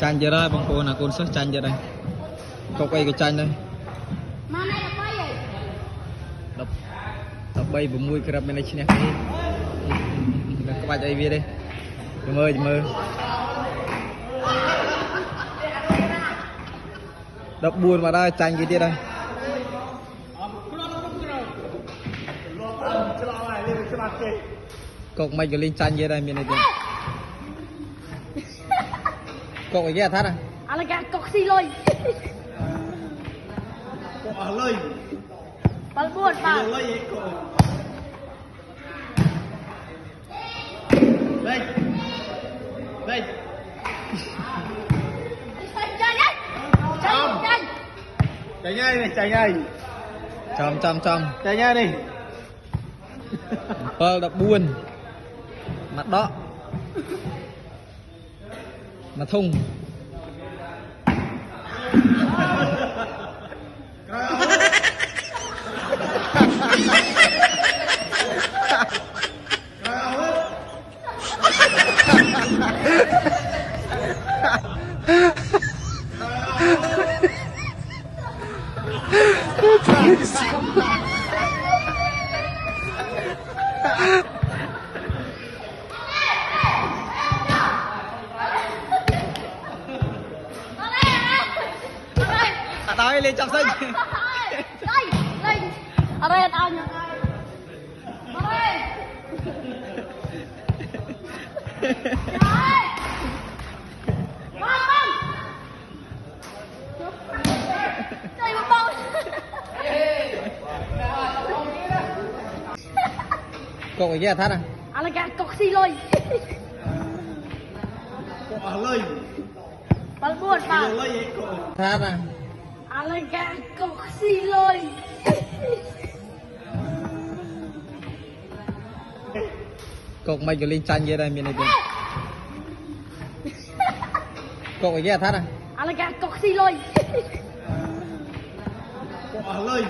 chanh giờ đây bằng cô là con sốt chanh giờ đây có cây cái chanh đây tập bay vừa mui cái bên này chi nè các bạn chạy về đây mơ đập buồn mà đây chanh cái kia đây cột mấy cái linh chanh vậy đây bên này cột cái gì thắt à? Ala cái cột xì lôi. Cột ở lơi. Bal buồn mà. Lơi vậy cột. Đây. Đây. Chạy đấy. Chạy. Chạy ngay này, chạy ngay. Chom Chạy ngay đi. bơ đập buồn mặt đó mà thùng tới lên trong sân đây ở đây anh cột cái gì thắt à? Ala cái cột xì lôi. Cột ở lơi. Bal buồn mà. Lơi vậy cột. Thắt à? Ala cái cột xì lôi. Cột mấy cái linh chanh vậy đây bên này cột cái gì thắt à? Ala cái cột xì lôi. Cột ở lơi.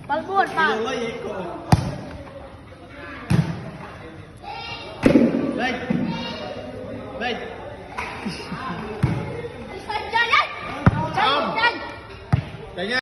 Bal buồn mà. Lơi vậy cột. Đây. Đây. Chạy đấy. Chạy. Chạy ngay.